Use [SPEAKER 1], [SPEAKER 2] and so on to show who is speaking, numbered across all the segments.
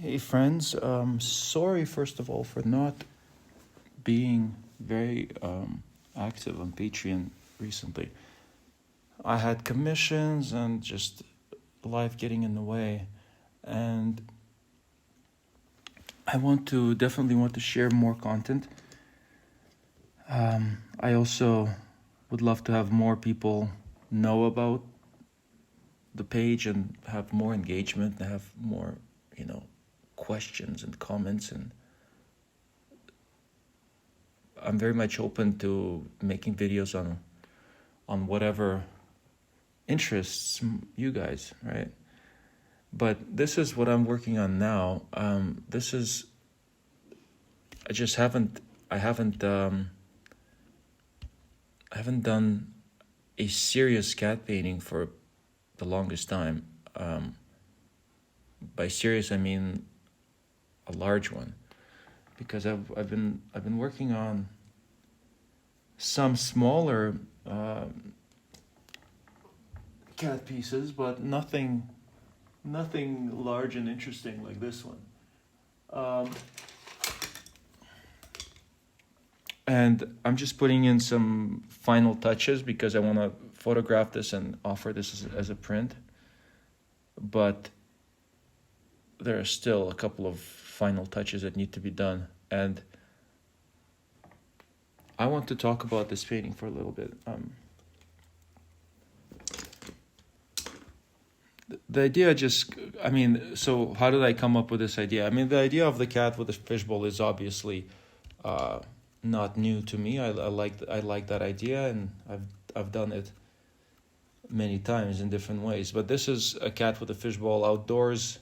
[SPEAKER 1] Hey friends, sorry first of all for not being very active on Patreon recently. I had commissions and just life getting in the way, and I definitely want to share more content. I also would love to have more people know about the page and have more engagement and have more, questions and comments, and I'm very much open to making videos on whatever interests you guys, right? But this is what I'm working on now. I just haven't I haven't I haven't done a serious cat painting for the longest time. By serious I mean a large one, because I've been working on some smaller cat pieces, but nothing large and interesting like this one. And I'm just putting in some final touches because I want to photograph this and offer this as a print. But there are still a couple of final touches that need to be done. And I want to talk about this painting for a little bit. The idea so how did I come up with this idea? I mean, the idea of the cat with the fishbowl is obviously not new to me. I like that idea, and I've done it many times in different ways. But this is a cat with a fishbowl outdoors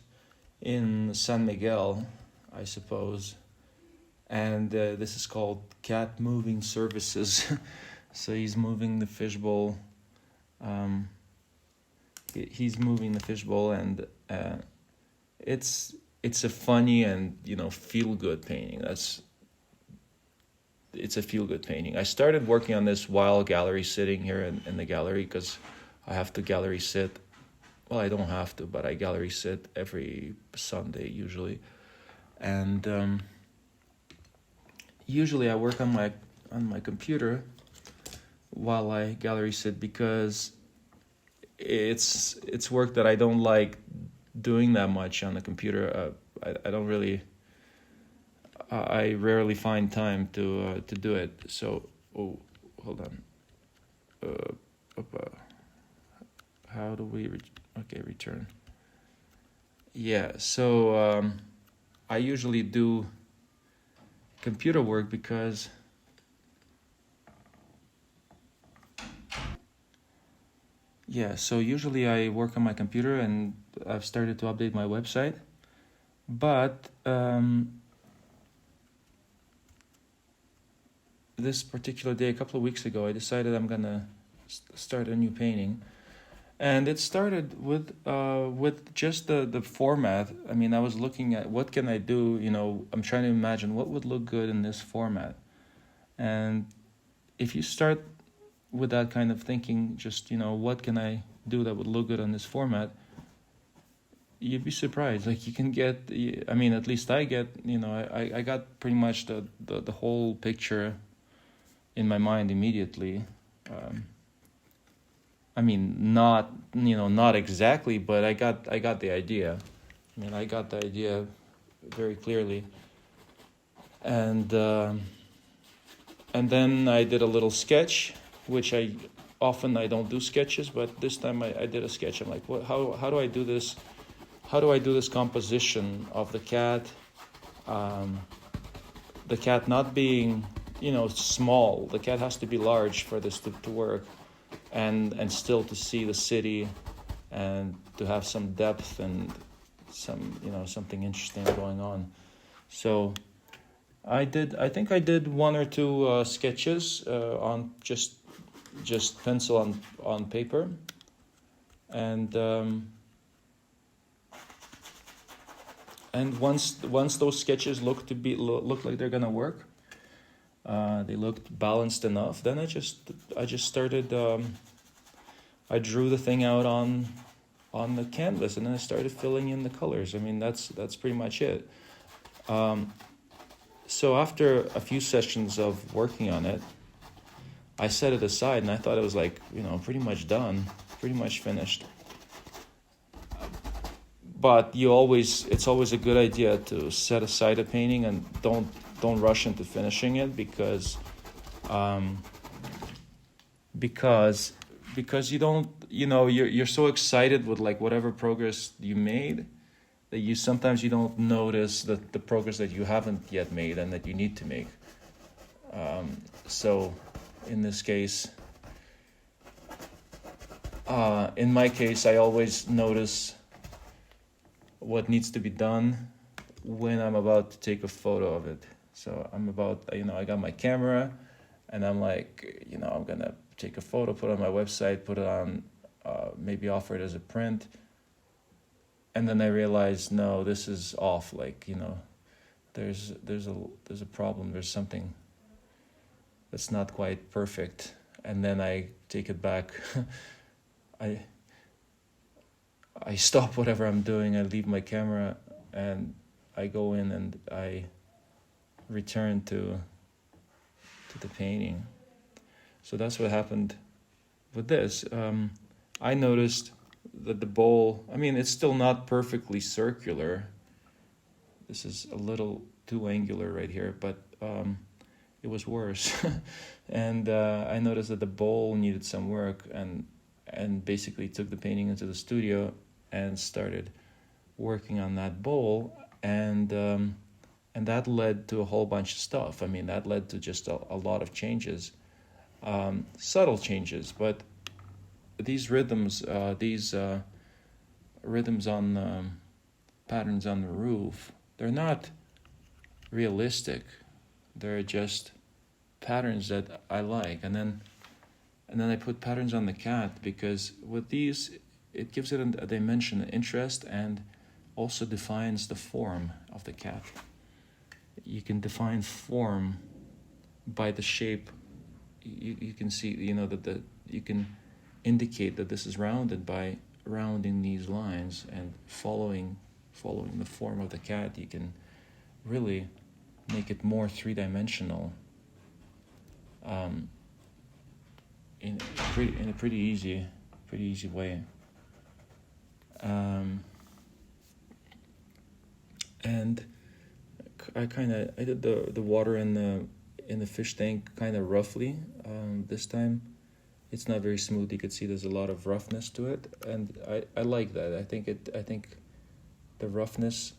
[SPEAKER 1] in San Miguel, I suppose. And this is called Cat Moving Services. So he's moving the fishbowl. He's moving the fishbowl, and it's a funny and feel good painting. It's a feel good painting. I started working on this while gallery sitting here in the gallery, because I have to gallery sit. Well, I don't have to, but I gallery sit every Sunday usually, and usually I work on my computer while I gallery sit, because it's work that I don't like doing that much on the computer. I rarely find time to do it. So, hold on. How do we return? Yeah. So I usually do computer work because so usually I work on my computer, and I've started to update my website, but this particular day, a couple of weeks ago, I decided I'm gonna start a new painting, and it started with just the format. I mean, I was looking at what can I do. I'm trying to imagine what would look good in this format, and if you start with that kind of thinking, just what can I do that would look good on this format, you'd be surprised. Like, you can get, I mean, at least I get, I got pretty much the whole picture in my mind immediately. I mean, not exactly, but I got the idea. I mean, I got the idea very clearly, and then I did a little sketch, which I don't do sketches, but this time I did a sketch. I'm like, how do I do this? How do I do this composition of the cat? The cat not being, small. The cat has to be large for this to work, and still to see the city, and to have some depth and some, something interesting going on. So I think I did one or two sketches on just pencil on paper, and once those sketches look like they're gonna work, they looked balanced enough, then I just started. I drew the thing out on on the canvas, and then I started filling in the colors. I mean, that's pretty much it. So after a few sessions of working on it, I set it aside, and I thought it was like, pretty much done, pretty much finished. But it's always a good idea to set aside a painting and don't rush into finishing it, because you don't, you're so excited with like whatever progress you made, that you sometimes you don't notice the progress that you haven't yet made and that you need to make. So in this case, in my case, I always notice what needs to be done when I'm about to take a photo of it. So I got my camera, and I'm like, I'm gonna take a photo, put it on my website, put it on, maybe offer it as a print. And then I realized, no, this is off. Like, there's a problem. There's something that's not quite perfect. And then I take it back. I stop whatever I'm doing. I leave my camera, and I go in and I return to the painting. So that's what happened with this. I noticed that the bowl, it's still not perfectly circular. This is a little too angular right here, but it was worse. And I noticed that the bowl needed some work, and basically took the painting into the studio and started working on that bowl, and that led to a whole bunch of stuff. That led to just a lot of changes, subtle changes, but these rhythms on patterns on the roof, they're not realistic. They're just patterns that I like, and then I put patterns on the cat, because with these, it gives it a dimension, an interest, and also defines the form of the cat. You can define form by the shape. You can see, that you can indicate that this is rounded by rounding these lines, and following the form of the cat. You can really make it more three-dimensional in a pretty easy way. And I did the water in the fish tank kind of roughly. This time it's not very smooth. You could see there's a lot of roughness to it, and I like that. I think the roughness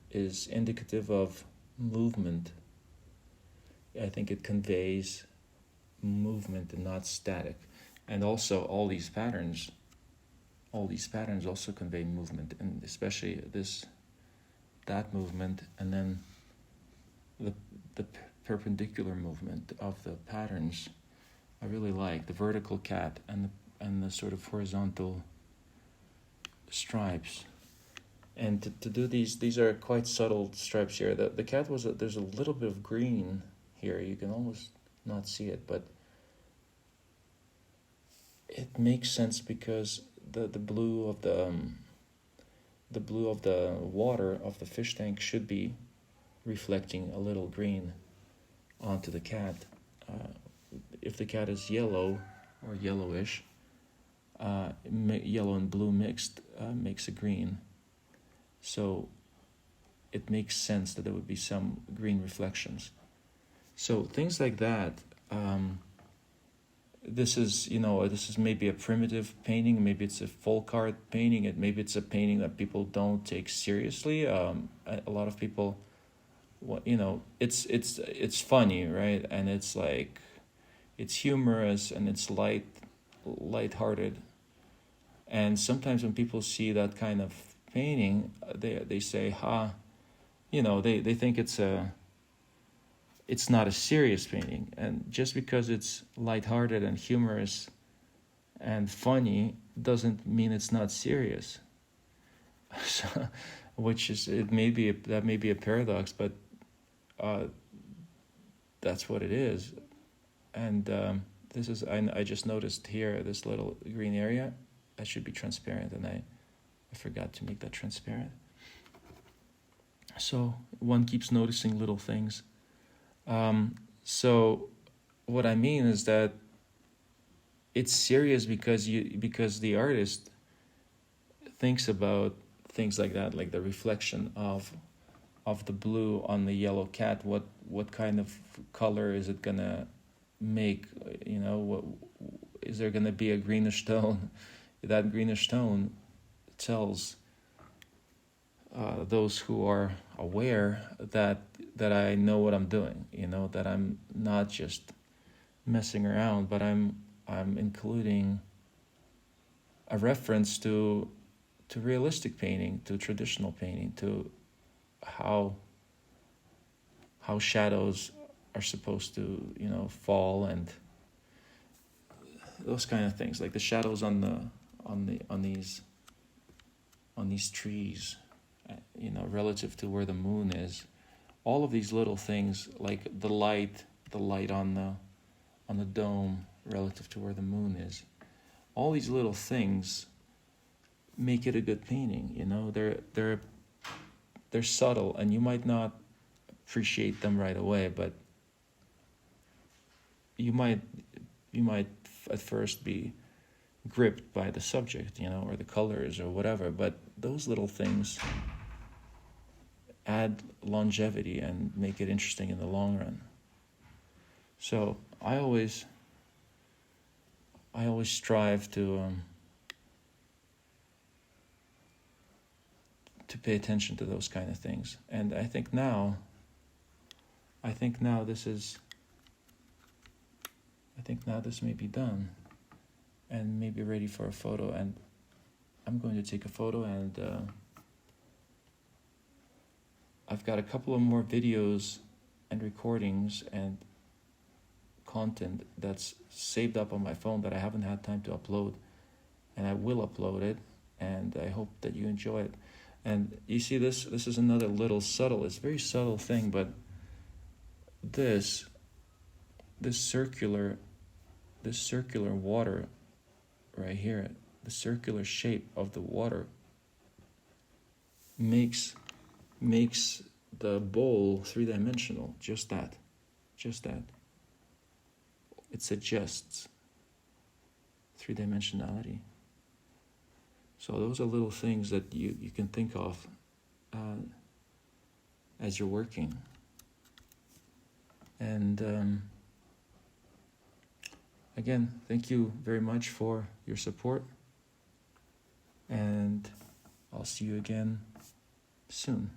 [SPEAKER 1] is indicative of movement. I think it conveys movement and not static. And also all these patterns also convey movement, and especially that movement, and then the perpendicular movement of the patterns. I really like the vertical cat and the sort of horizontal stripes. And to do these are quite subtle stripes here. The cat there's a little bit of green here. You can almost not see it, but it makes sense, because the blue of the water of the fish tank should be reflecting a little green onto the cat. If the cat is yellow or yellowish, yellow and blue mixed makes a green. So it makes sense that there would be some green reflections. So things like that. This is maybe a primitive painting, maybe it's a folk art painting, maybe it's a painting that people don't take seriously. A lot of people, it's funny, right? And it's like, it's humorous, and it's lighthearted. And sometimes when people see that kind of painting, they say, they think it's not a serious painting. And just because it's lighthearted and humorous and funny doesn't mean it's not serious. So, that may be a paradox, but that's what it is. And I just noticed here, this little green area that should be transparent, and I forgot to make that transparent. So one keeps noticing little things. So what I mean is that it's serious because the artist thinks about things like that, like the reflection of the blue on the yellow cat. What kind of color is it gonna make? What is there gonna be a greenish tone? That greenish tone tells those who are aware that I know what I'm doing. That I'm not just messing around, but I'm including a reference to realistic painting, to traditional painting, to how shadows are supposed to fall, and those kind of things, like the shadows on these trees, relative to where the moon is. All of these little things, like the light on the dome relative to where the moon is. All these little things make it a good painting. They're subtle, and you might not appreciate them right away, but you might at first be gripped by the subject, or the colors or whatever, but those little things add longevity and make it interesting in the long run. So I always strive to pay attention to those kind of things, and I think now this may be done and maybe ready for a photo, and I'm going to take a photo, and I've got a couple of more videos and recordings and content that's saved up on my phone that I haven't had time to upload, and I will upload it, and I hope that you enjoy it. And you see, this is another little subtle, it's a very subtle thing, but this circular water right here, the circular shape of the water makes the bowl three-dimensional. Just that. It suggests three-dimensionality. So those are little things that you can think of as you're working. And again, thank you very much for your support, and I'll see you again soon.